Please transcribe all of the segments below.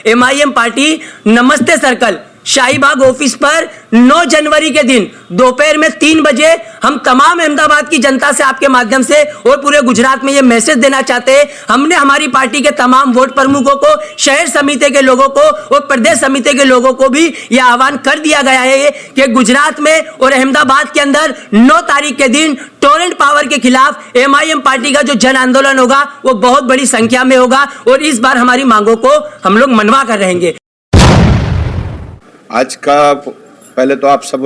MIM party नमस्ते circle Shahibag office पर 9 जनवरी के दिन दोपहर में 3 बजे हम तमाम अहमदाबाद की जनता से आपके माध्यम से और पूरे गुजरात में ये मैसेज देना चाहते हैं। हमने हमारी पार्टी के तमाम वार्ड प्रमुखों को, शहर समिति के लोगों को और प्रदेश समिति के लोगों को भी यह आह्वान कर दिया गया है कि गुजरात में और अहमदाबाद के अंदर 9 तारीख के दिन टोरेंट पावर के खिलाफ MIM पार्टी का जो जन आंदोलन होगा वो बहुत बड़ी संख्या में होगा और इस बार हमारी मांगों को हम लोग मनवा कर रहेंगे। आज का पहले तो आप सब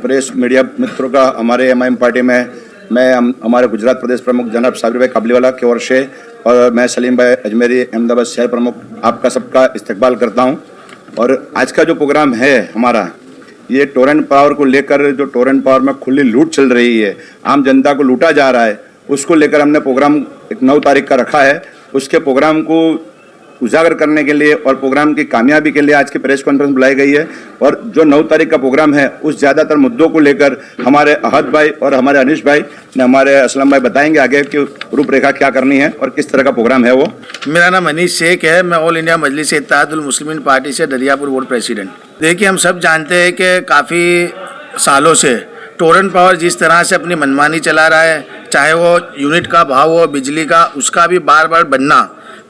प्रेस मीडिया मित्रों का हमारे MIM पार्टी में मैं हमारे गुजरात प्रदेश प्रमुख जनाब साबिर भाई काबलीवाला की ओर से और मैं सलीम भाई अजमेरी अहमदाबाद शहर प्रमुख आपका सबका इस्तकबाल करता हूं। और आज का जो प्रोग्राम है हमारा, ये टोरेंट पावर को लेकर, जो टोरेंट पावर में खुली लूट चल रही है, आम जनता को लूटा जा रहा है, उसको लेकर हमने प्रोग्राम 9 तारीख का रखा है। उसके प्रोग्राम को उजागर करने के लिए और प्रोग्राम की कामयाबी के लिए आज की प्रेस कॉन्फ्रेंस बुलाई गई है। और जो 9 तारीख का प्रोग्राम है उस ज़्यादातर मुद्दों को लेकर हमारे अहद भाई और हमारे अनिश भाई ने हमारे असलम भाई बताएंगे आगे कि रूपरेखा क्या करनी है और किस तरह का प्रोग्राम है वो। मेरा नाम अनीस शेख है, मैं ऑल इंडिया मजलिस इत्तेहादुल मुस्लिमीन पार्टी से दरियापुर वार्ड प्रेसिडेंट। देखिए, हम सब जानते हैं कि काफ़ी सालों से टोरेंट पावर जिस तरह से अपनी मनमानी चला रहा है, चाहे वो यूनिट का भाव हो बिजली का, उसका भी बार बार बढ़ना।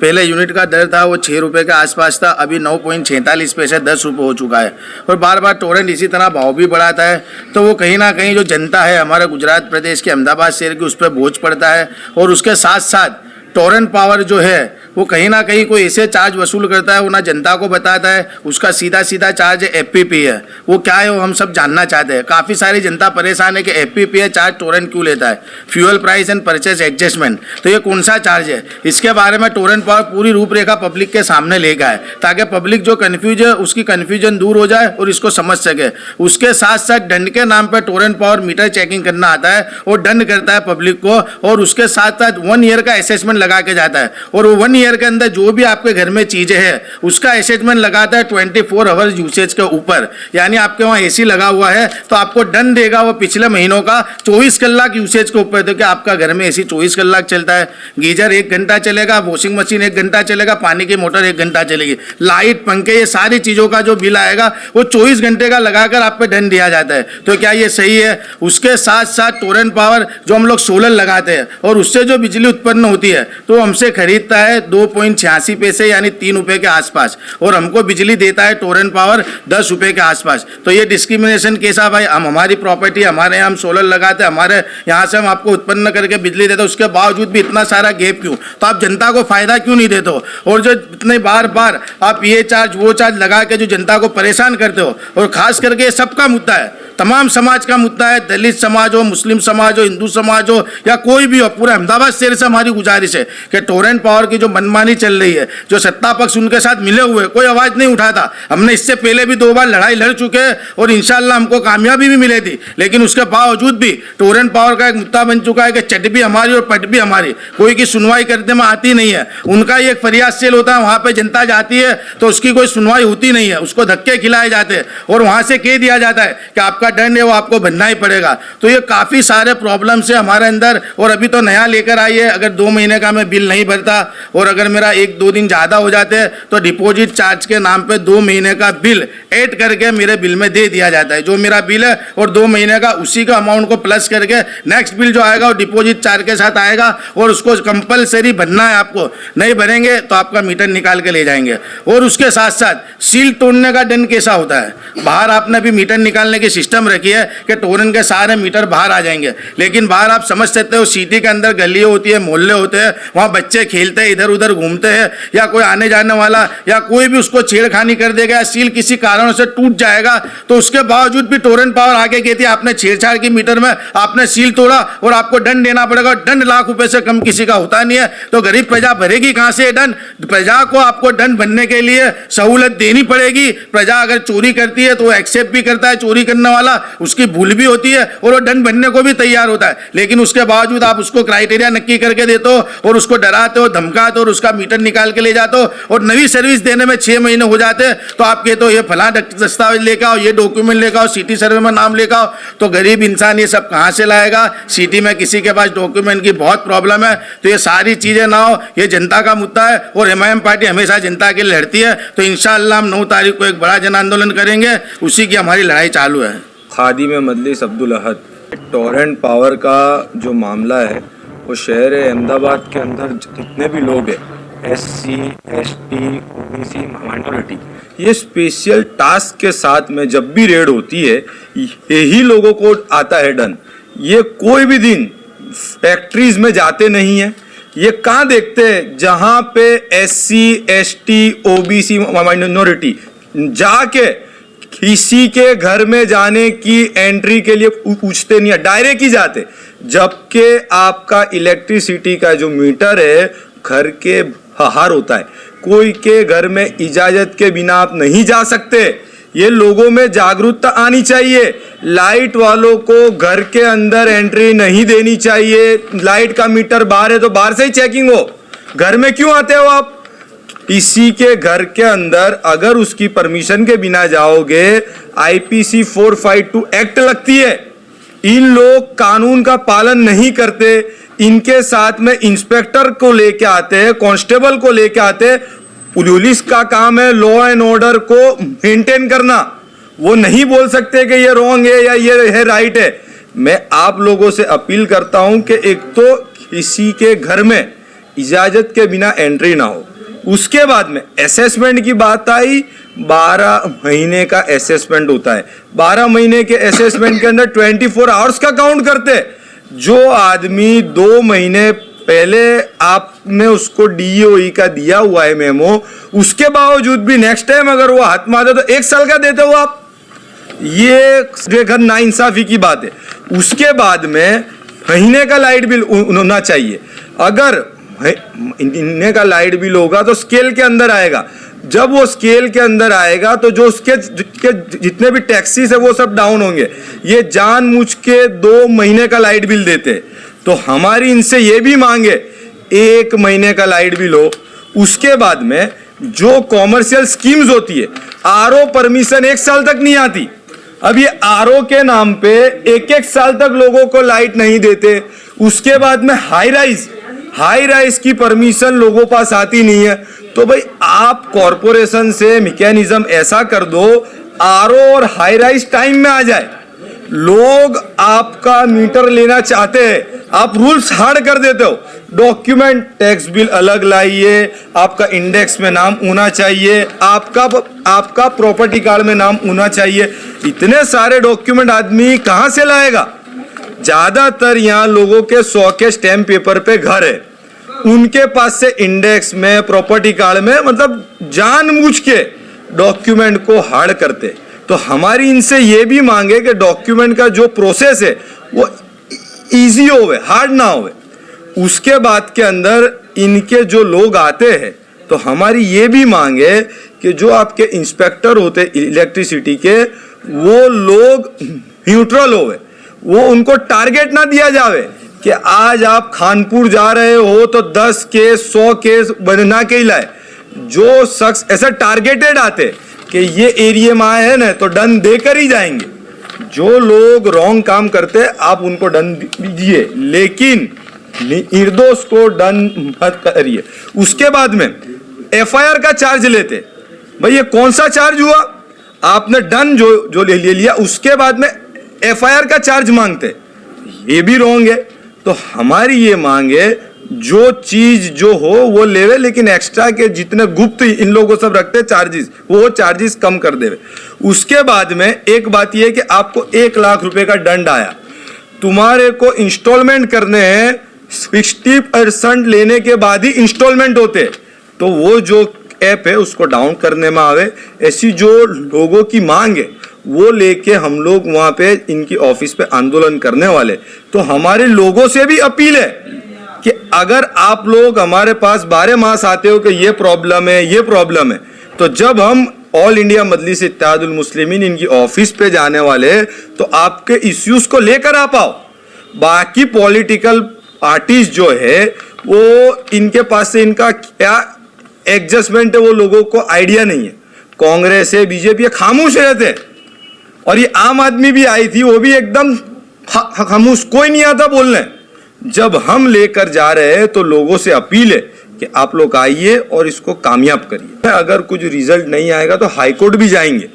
पहले यूनिट का दर था वो 6 रुपये के आसपास था, अभी 9.46 पैसे 10 रुपये हो चुका है। और बार बार टोरेंट इसी तरह भाव भी बढ़ाता है, तो वो कहीं ना कहीं जो जनता है हमारे गुजरात प्रदेश के अहमदाबाद शहर की, उस पर बोझ पड़ता है। और उसके साथ साथ टोरेंट पावर जो है वो कहीं ना कहीं कोई ऐसे चार्ज वसूल करता है, वो ना जनता को बताता है। उसका सीधा सीधा चार्ज FPP है, वो क्या है वो हम सब जानना चाहते हैं। काफ़ी सारी जनता परेशान है कि FPP है चार्ज टोरेंट क्यों लेता है, fuel price and purchase adjustment, तो ये कौन सा चार्ज है? इसके बारे में टोरेंट पावर पूरी रूपरेखा पब्लिक के सामने ले गया है, ताकि पब्लिक जो कन्फ्यूज है उसकी कन्फ्यूजन दूर हो जाए और इसको समझ सके। उसके साथ साथ दंड के नाम पर टोरेंट पावर मीटर चेकिंग करना आता है और दंड करता है पब्लिक को, और उसके साथ साथ 1 ईयर का असेसमेंट लगा के जाता है। और वो 1 ईयर के अंदर जो भी आपके घर में चीजें हैं उसका असेसमेंट लगाता है 24 आवर्स यूसेज के ऊपर। यानी आपके वहाँ AC लगा हुआ है तो आपको दंड देगा वो पिछले महीनों का 24 कलाक यूसेज के ऊपर। तो क्या आपका घर में AC 24 कलाक चलता है? गीजर 1 घंटा चलेगा, वॉशिंग मशीन 1 घंटा चलेगा, पानी की मोटर 1 घंटा चलेगी, लाइट पंखे ये सारी चीजों का जो बिल आएगा वो 24 घंटे का लगाकर आप पे दंड दिया जाता है। तो क्या ये सही है? उसके साथ साथ टोरेंट पावर जो हम लोग सोलर लगाते हैं और उससे जो बिजली उत्पन्न होती है तो हमसे खरीदता है 2.86 पैसे यानी 3 रुपए के आसपास, और हमको बिजली देता है टोरेंट पावर 10 रुपए के आसपास। तो ये डिस्क्रिमिनेशन कैसा भाई? हम हमारी प्रॉपर्टी, हमारे यहाँ हम सोलर लगाते हैं, हमारे यहाँ से हम आपको उत्पन्न करके बिजली देते, उसके बावजूद भी इतना सारा गैप क्यों? तो आप जनता को फायदा क्यों नहीं देते हो? और जो इतने बार बार आप ये चार्ज वो चार्ज लगा के जो जनता को परेशान करते हो, और खास करके ये सबका मुद्दा है, तमाम समाज का मुद्दा है, दलित समाज हो, मुस्लिम समाज हो, हिंदू समाज हो या कोई भी हो, पूरे अहमदाबाद शहर से हमारी गुजारिश है कि टोरेंट पावर की जो मनमानी चल रही है, जो सत्ता पक्ष उनके साथ मिले हुए, कोई आवाज़ नहीं उठाता। हमने इससे पहले भी 2 बार लड़ाई लड़ चुके हैं और इंशाल्लाह हमको कामयाबी भी मिली थी, लेकिन उसके बावजूद भी टोरेंट पावर का एक मुद्दा बन चुका है कि चट भी हमारी और पट भी हमारी, कोई की सुनवाई करने में आती नहीं है। उनका ये एक फरियाद सेल होता है, वहाँ पर जनता जाती है तो उसकी कोई सुनवाई होती नहीं है, उसको धक्के खिलाए जाते हैं और वहाँ से कह दिया जाता है कि आपका दंड है वो आपको भरना ही पड़ेगा। तो ये काफ़ी सारे प्रॉब्लम्स है हमारे अंदर। और अभी तो नया लेकर आई है, अगर 2 महीने का मैं बिल नहीं भरता और अगर मेरा 1-2 दिन ज़्यादा हो जाते हैं तो डिपॉजिट चार्ज के नाम पे 2 महीने का बिल ऐड करके मेरे बिल में दे दिया जाता है। जो मेरा बिल है और 2 महीने का उसी का अमाउंट को प्लस करके नेक्स्ट बिल जो आएगा वो डिपॉजिट चार्ज के साथ आएगा और उसको कंपलसरी भरना है। आपको नहीं भरेंगे तो आपका मीटर निकाल के ले जाएंगे। और उसके साथ साथ सील तोड़ने का दंड कैसा होता है? बाहर आपने अभी मीटर निकालने की सिस्टम रखी है कि टोरेंट के सारे मीटर बाहर आ जाएंगे, लेकिन बाहर आप समझ सकते हो सिटी के अंदर गलियाँ होती है, मोहल्ले होते हैं, वहाँ बच्चे खेलते हैं, इधर उधर घूमते हैं, या कोई आने जाने वाला या कोई भी उसको छेड़खानी कर देगा या सील किसी कारण से टूट जाएगा तो उसके बावजूद भी टोरेंट पावर आगे कहती है आपने छेड़छाड़ की मीटर में, आपने सील तोड़ा और आपको दंड देना पड़ेगा। दंड लाख रुपए से कम किसी का होता नहीं है, तो गरीब प्रजा भरेगी कहाँ से दंड? प्रजा को आपको दंड भरने के लिए सहूलत देनी पड़ेगी। प्रजा अगर चोरी करती है तो वो एक्सेप्ट भी करता है चोरी करने वाला, वाला, उसकी भूल भी होती है और वो दंड बनने को भी तैयार होता है, लेकिन उसके बावजूद आप उसको क्राइटेरिया नक्की करके देते हो और उसको डराते हो, धमकाते हो और उसका मीटर निकाल के ले जाते हो और नई सर्विस देने में 6 महीने हो जाते हैं, तो आप कहते हो ये फलां दस्तावेज लेकर आओ, ये डॉक्यूमेंट लेकर आओ, सिटी सर्वे में नाम लेकर आओ। तो गरीब इंसान ये सब कहाँ से लाएगा? सिटी में किसी के पास डॉक्यूमेंट की बहुत प्रॉब्लम है, तो ये सारी चीज़ें ना हो, ये जनता का मुद्दा है और एमआईएम पार्टी हमेशा जनता के लिए लड़ती है। तो इंशाअल्लाह हम 9 तारीख को एक बड़ा जन आंदोलन करेंगे, उसी की हमारी लड़ाई चालू है। खादी में मजलिस अब्दुल अहद। टोरेंट पावर का जो मामला है वो शहर अहमदाबाद के अंदर जितने भी लोग हैं, SC, ST, OBC, माइनॉरिटी, ये स्पेशल टास्क के साथ में जब भी रेड होती है यही लोगों को आता है डन। ये कोई भी दिन फैक्ट्रीज में जाते नहीं है, ये कहाँ देखते हैं जहाँ पे SC, ST, OBC, माइनॉरिटी जाके किसी के घर में जाने की एंट्री के लिए पूछते नहीं है, डायरेक्ट ही जाते। जबकि आपका इलेक्ट्रिसिटी का जो मीटर है घर के बाहर होता है, कोई के घर में इजाजत के बिना आप नहीं जा सकते। ये लोगों में जागरूकता आनी चाहिए। लाइट वालों को घर के अंदर एंट्री नहीं देनी चाहिए। लाइट का मीटर बाहर है तो बाहर से ही चेकिंग हो, घर में क्यों आते हो आप? किसी के घर के अंदर अगर उसकी परमिशन के बिना जाओगे IPC 452 एक्ट लगती है। इन लोग कानून का पालन नहीं करते, इनके साथ में इंस्पेक्टर को लेके आते हैं, कांस्टेबल को लेके आते हैं। पुलिस का काम है लॉ एंड ऑर्डर को मेंटेन करना, वो नहीं बोल सकते कि ये रॉन्ग है या ये है राइट है। मैं आप लोगों से अपील करता हूं कि एक तो किसी के घर में इजाजत के बिना एंट्री ना हो। उसके बाद में असेसमेंट की बात आई, 12 महीने का असेसमेंट होता है। 12 महीने के असेसमेंट के अंदर 24 आवर्स का काउंट करते। जो आदमी 2 महीने पहले आपने उसको DOE का दिया हुआ है मेमो, उसके बावजूद भी नेक्स्ट टाइम अगर वो हाथ मारे तो 1 साल का देते हो आप। ये घर नाइंसाफी की बात है। उसके बाद में महीने का लाइट बिल होना चाहिए। अगर महीने का लाइट बिल होगा तो स्केल के अंदर आएगा। जब वो स्केल के अंदर आएगा तो जो उसके जितने भी टैक्सीज है वो सब डाउन होंगे। ये जानबूझ के 2 महीने का लाइट बिल देते। तो हमारी इनसे ये भी मांगे 1 महीने का लाइट बिल हो। उसके बाद में जो कॉमर्शियल स्कीम्स होती है, RO परमिशन 1 साल तक नहीं आती। अब ये RO के नाम पे 1-1 साल तक लोगों को लाइट नहीं देते। उसके बाद में हाई राइज की परमिशन लोगों पास आती नहीं है। तो भाई आप कॉरपोरेशन से मैकेनिज्म ऐसा कर दो RO और हाई राइज टाइम में आ जाए। लोग आपका मीटर लेना चाहते हैं, आप रूल्स हार्ड कर देते हो। डॉक्यूमेंट टैक्स बिल अलग लाइए, आपका इंडेक्स में नाम होना चाहिए, आपका प्रॉपर्टी कार्ड में नाम होना चाहिए। इतने सारे डॉक्यूमेंट आदमी कहां से लाएगा? ज्यादातर यहाँ लोगों के 100 के स्टैम्प पेपर पे घर है, उनके पास से इंडेक्स में प्रॉपर्टी कार्ड में मतलब जानबूझ के डॉक्यूमेंट को हार्ड करते। तो हमारी इनसे ये भी मांगे कि डॉक्यूमेंट का जो प्रोसेस है वो इजी होवे, हार्ड ना होवे। उसके बाद के अंदर इनके जो लोग आते हैं तो हमारी ये भी मांगे कि जो आपके इंस्पेक्टर होते इलेक्ट्रिसिटी के, वो लोग न्यूट्रल होवे, वो उनको टारगेट ना दिया जावे कि आज आप खानपुर जा रहे हो तो 10 केस 100 केस बना के ही लाए। जो शख्स ऐसा टारगेटेड आते कि ये एरिया में आए हैं ना तो डन देकर ही जाएंगे। जो लोग रॉन्ग काम करते आप उनको डन दीजिए, लेकिन निर्दोष को डन मत करिए। उसके बाद में FIR का चार्ज लेते। भाई ये कौन सा चार्ज हुआ? आपने डन जो ले लिया, उसके बाद में FIR का चार्ज मांगते, ये भी रॉन्ग है। तो हमारी ये मांग है जो चीज जो हो वो लेवे, लेकिन एक्स्ट्रा के जितने गुप्त इन लोगों सब रखते चार्जेस, वो चार्जेस कम कर देवे। उसके बाद में एक बात ये है कि आपको 1 लाख रुपए का दंड आया, तुम्हारे को इंस्टॉलमेंट करने हैं, 60% लेने के बाद ही इंस्टॉलमेंट होते। तो वो जो ऐप है उसको डाउन करने में आवे। ऐसी जो लोगों की मांग है वो लेके हम लोग वहां पे इनकी ऑफिस पे आंदोलन करने वाले। तो हमारे लोगों से भी अपील है कि अगर आप लोग हमारे पास 12 मास आते हो कि ये प्रॉब्लम है, ये प्रॉब्लम है, तो जब हम ऑल इंडिया मजलिस इत्तेहादुल मुस्लिमीन इनकी ऑफिस पे जाने वाले तो आपके इश्यूज को लेकर आ पाओ। बाकी पॉलिटिकल पार्टीज जो है वो इनके पास से इनका क्या एडजस्टमेंट है वो लोगों को आइडिया नहीं है। कांग्रेस है, बीजेपी है, खामोश रहते हैं। और ये आम आदमी भी आई थी, वो भी एकदम खामोश, कोई नहीं आता बोलने। जब हम लेकर जा रहे हैं तो लोगों से अपील है कि आप लोग आइए और इसको कामयाब करिए। अगर कुछ रिजल्ट नहीं आएगा तो हाई कोर्ट भी जाएंगे।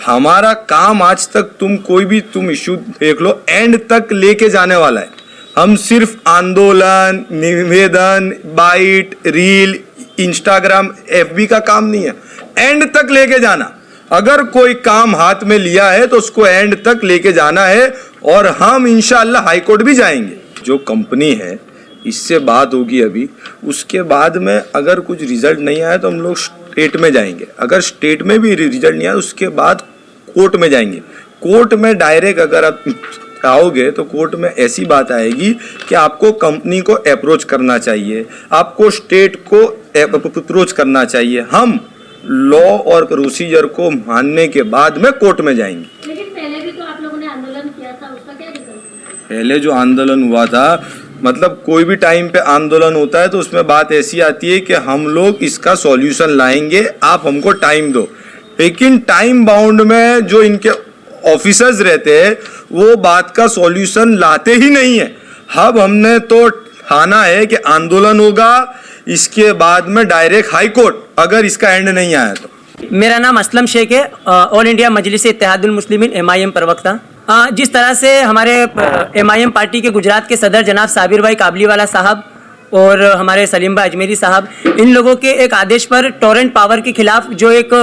हमारा काम आज तक तुम इश्यू देख लो, एंड तक लेके जाने वाला है। हम सिर्फ आंदोलन, निवेदन, बाइट, रील, इंस्टाग्राम, एफबी का काम नहीं है, एंड तक लेके जाना। अगर कोई काम हाथ में लिया है तो उसको एंड तक लेके जाना है और हम इंशाअल्लाह हाई कोर्ट भी जाएंगे। जो कंपनी है इससे बात होगी अभी, उसके बाद में अगर कुछ रिजल्ट नहीं आया तो हम लोग स्टेट में जाएंगे। अगर स्टेट में भी रिजल्ट नहीं आया उसके बाद कोर्ट में जाएंगे। कोर्ट में डायरेक्ट अगर आप आओगे तो कोर्ट में ऐसी बात आएगी कि आपको कंपनी को अप्रोच करना चाहिए, आपको स्टेट को अप्रोच करना चाहिए। हम लॉ और प्रोसीजर को मानने के बाद में कोर्ट में जाएंगे। लेकिन पहले भी तो आप लोगों ने आंदोलन किया था, उसका क्या रिजल्ट? पहले जो आंदोलन हुआ था, मतलब कोई भी टाइम पे आंदोलन होता है तो उसमें बात ऐसी आती है कि हम लोग इसका सॉल्यूशन लाएंगे, आप हमको टाइम दो। लेकिन टाइम बाउंड में जो इनके ऑफिसर्स रहते हैं वो बात का सॉल्यूशन लाते ही नहीं है। अब हमने तो ठाना है कि आंदोलन होगा, इसके बाद में डायरेक्ट हाई कोर्ट, अगर इसका एंड नहीं आया तो। मेरा नाम असलम शेख है, ऑल इंडिया मजलिस इत्तेहादुल मुस्लिमीन MIM प्रवक्ता। जिस तरह से हमारे MIM पार्टी के गुजरात के सदर जनाब साबिर भाई काबलीवाला साहब और हमारे सलीम भाई अजमेरी साहब, इन लोगों के एक आदेश पर टोरेंट पावर के खिलाफ जो एक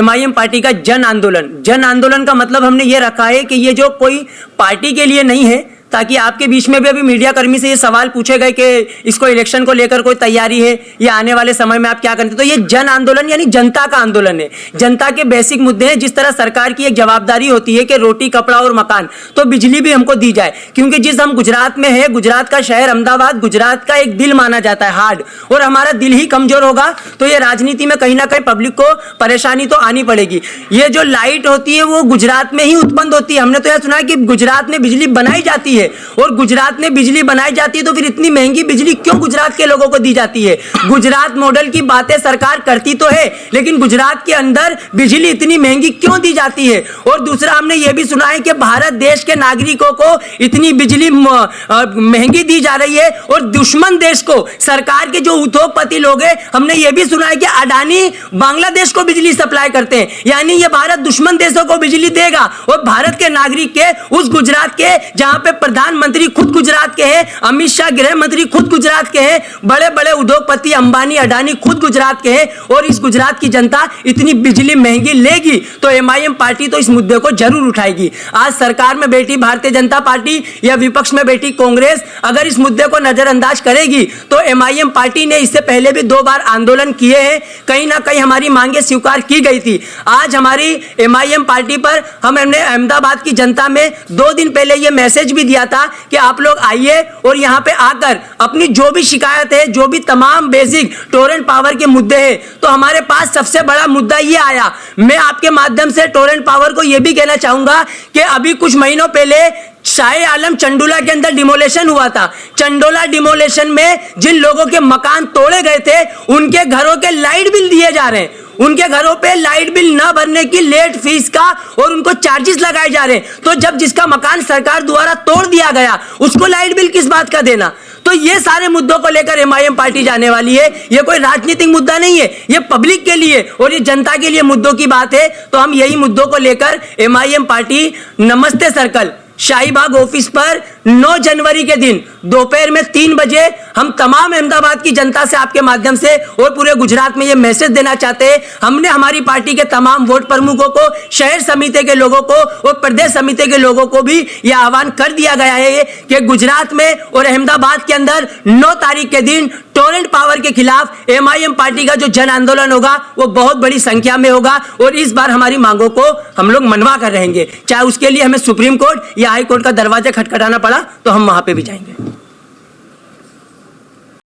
MIM पार्टी का जन आंदोलन का मतलब हमने ये रखा है कि ये जो कोई पार्टी के लिए नहीं है, ताकि आपके बीच में भी अभी मीडिया कर्मी से ये सवाल पूछे गए कि इसको इलेक्शन को लेकर कोई तैयारी है या आने वाले समय में आप क्या करते, तो ये जन आंदोलन यानी जनता का आंदोलन है। जनता के बेसिक मुद्दे हैं। जिस तरह सरकार की एक जवाबदारी होती है कि रोटी, कपड़ा और मकान, तो बिजली भी हमको दी जाए, क्योंकि जिस हम गुजरात में है, गुजरात का शहर अहमदाबाद गुजरात का एक दिल माना जाता है, हार्ड, और हमारा दिल ही कमजोर होगा तो ये राजनीति में कहीं ना कहीं पब्लिक को परेशानी तो आनी पड़ेगी। ये जो लाइट होती है वो गुजरात में ही उत्पन्न होती है। हमने तो यह सुना है कि गुजरात में बिजली बनाई जाती है, और गुजरात में बिजली बनाई जाती है तो फिर इतनी महंगी बिजली क्यों गुजरात के लोगों को दी जाती है? गुजरात मॉडल की बातें सरकार करती तो है, लेकिन गुजरात के अंदर बिजली इतनी महंगी क्यों दी जाती है? और दूसरा हमने यह भी सुना है कि भारत देश के नागरिकों को इतनी बिजली महंगी दी जा रही है, और दुश्मन देश को सरकार के जो उद्योगपति लोग हैं, हमने यह भी सुना है कि अडानी बांग्लादेश को बिजली सप्लाई करते हैं, यानी ये भारत दुश्मन देशों को बिजली देगा, और भारत के नागरिक के उस गुजरात के जहां पे प्रधानमंत्री खुद गुजरात के हैं, अमित शाह गृह मंत्री खुद गुजरात के हैं, बड़े बड़े उद्योगपति अंबानी अडानी खुद गुजरात के हैं, और इस गुजरात की जनता इतनी बिजली महंगी लेगी तो MIM पार्टी तो इस मुद्दे को जरूर उठाएगी। आज सरकार में बैठी भारतीय जनता पार्टी या विपक्ष में बैठी कांग्रेस अगर इस मुद्दे को नजरअंदाज करेगी तो MIM पार्टी ने इससे पहले भी 2 बार आंदोलन किए हैं, कहीं ना कहीं हमारी मांगे स्वीकार की गई थी। आज हमारी MIM पार्टी पर हमने अहमदाबाद की जनता में 2 दिन पहले यह मैसेज भी दिया था कि आप लोग आइए और यहां पे आकर अपनी जो भी शिकायत है, जो भी तमाम बेसिक टोरेंट पावर के मुद्दे हैं, तो हमारे पास सबसे बड़ा मुद्दा ये आया। मैं आपके माध्यम से टोरेंट पावर को यह भी कहना चाहूंगा कि अभी कुछ महीनों पहले शाह आलम चंडोला के अंदर डिमोलेशन हुआ था। चंडोला डिमोलेशन में जिन लोगों के मकान तोड़े गए थे उनके घरों के लाइट बिल दिए जा रहे हैं, उनके घरों पे लाइट बिल न भरने की लेट फीस का और उनको चार्जेस लगाए जा रहे हैं। तो जब जिसका मकान सरकार द्वारा तोड़ दिया गया उसको लाइट बिल किस बात का देना? तो ये सारे मुद्दों को लेकर MIM पार्टी जाने वाली है। ये कोई राजनीतिक मुद्दा नहीं है, ये पब्लिक के लिए और ये जनता के लिए मुद्दों की बात है। तो हम यही मुद्दों को लेकर MIM पार्टी नमस्ते सर्कल शाहीबाग ऑफिस पर 9 जनवरी के दिन दोपहर में 3 बजे हम तमाम अहमदाबाद की जनता से आपके माध्यम से और पूरे गुजरात में ये मैसेज देना चाहते हैं। हमने हमारी पार्टी के तमाम वोट प्रमुखों को, शहर समिति के लोगों को और प्रदेश समिति के लोगों को भी यह आह्वान कर दिया गया है कि गुजरात में और अहमदाबाद के अंदर 9 तारीख के दिन टोरेंट पावर के खिलाफ MIM पार्टी का जो जन आंदोलन होगा वो बहुत बड़ी संख्या में होगा, और इस बार हमारी मांगों को हम लोग मनवा कर रहेंगे। चाहे उसके लिए हमें सुप्रीम कोर्ट या हाई कोर्ट का दरवाजा खटखटाना पड़ा तो हम वहां पे भी जाएंगे।